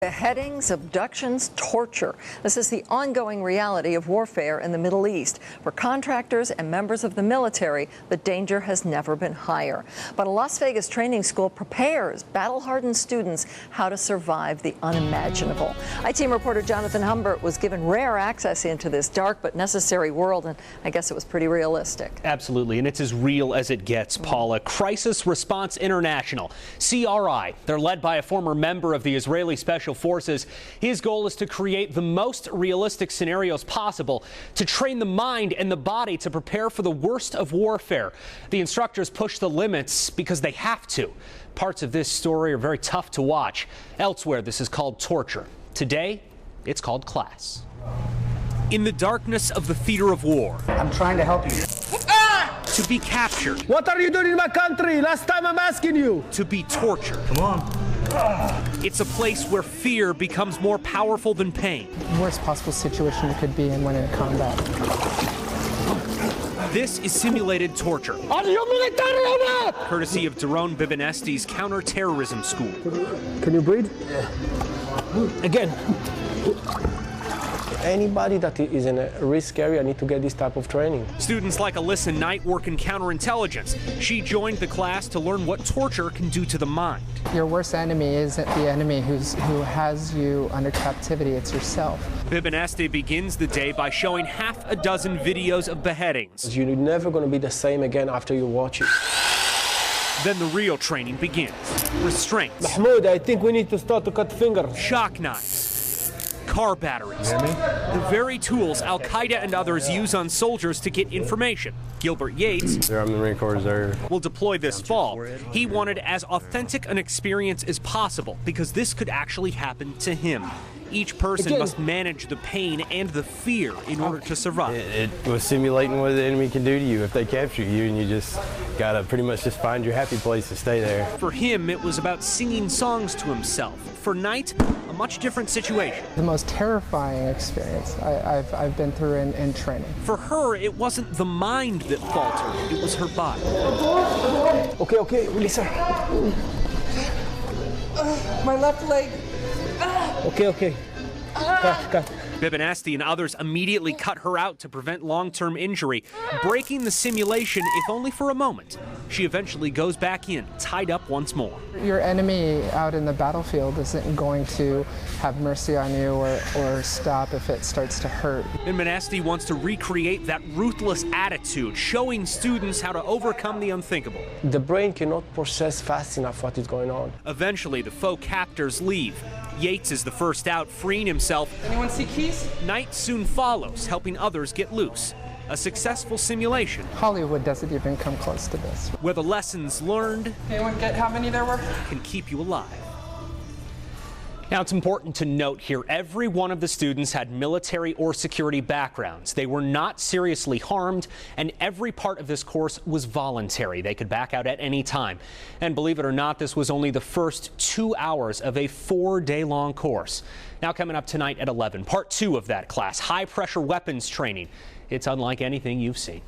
Beheadings, abductions, torture. This is the ongoing reality of warfare in the Middle East. For contractors and members of the military, the danger has never been higher. But a Las Vegas training school prepares battle-hardened students how to survive the unimaginable. I-Team reporter Jonathan Humbert was given rare access into this dark but necessary world, and I guess it was pretty realistic. Absolutely, and it's as real as it gets, Paula. Crisis Response International, CRI. They're led by a former member of the Israeli Special Forces. His goal is to create the most realistic scenarios possible to train the mind and the body to prepare for the worst of warfare. The instructors push the limits because they have to. Parts of this story are very tough to watch. Elsewhere, this is called torture. Today, it's called class. In the darkness of the theater of war. I'm trying to help you. To be captured. What are you doing in my country? Last time I'm asking you. To be tortured. Come on. It's a place where fear becomes more powerful than pain. Worst possible situation you could be in when in combat. This is simulated torture. Are you military or not? Courtesy of Daron Bibanesti's counter-terrorism school. Can you breathe? Yeah. Again. Anybody that is in a risk area need to get this type of training. Students like Alyssa Knight work in counterintelligence. She joined the class to learn what torture can do to the mind. Your worst enemy isn't the enemy who has you under captivity, it's yourself. Bibanesti begins the day by showing half a dozen videos of beheadings. You're never going to be the same again after you watch it. Then the real training begins. Restraints. Mahmoud, I think we need to start to cut fingers. Shock knives. Car batteries. The very tools Al-Qaeda and others use on soldiers to get information. Gilbert Yates I'm the Marine Corps Reserve. will deploy this fall. He wanted as authentic an experience as possible because this could actually happen to him. Each person must manage the pain and the fear in order to survive. It was simulating what the enemy can do to you if they capture you, and you just gotta pretty much just find your happy place to stay there. For him, it was about singing songs to himself. For Knight, a much different situation. The most terrifying experience I've been through in training. For her, it wasn't the mind that faltered, it was her body. Okay, release her. My left leg. Okay. Cut. Bibanesti and others immediately cut her out to prevent long-term injury, breaking the simulation, if only for a moment. She eventually goes back in, tied up once more. Your enemy out in the battlefield isn't going to have mercy on you or stop if it starts to hurt. Bibanesti wants to recreate that ruthless attitude, showing students how to overcome the unthinkable. The brain cannot process fast enough what is going on. Eventually, the faux captors leave. Yates is the first out, freeing himself. Anyone see keys? Knight soon follows, helping others get loose. A successful simulation. Hollywood doesn't even come close to this. Where the lessons learned Anyone get how many there were? can keep you alive. Now, it's important to note here, every one of the students had military or security backgrounds. They were not seriously harmed, and every part of this course was voluntary. They could back out at any time. And believe it or not, this was only the first 2 hours of a 4-day-long course. Now, coming up tonight at 11, part 2 of that class, high-pressure weapons training. It's unlike anything you've seen.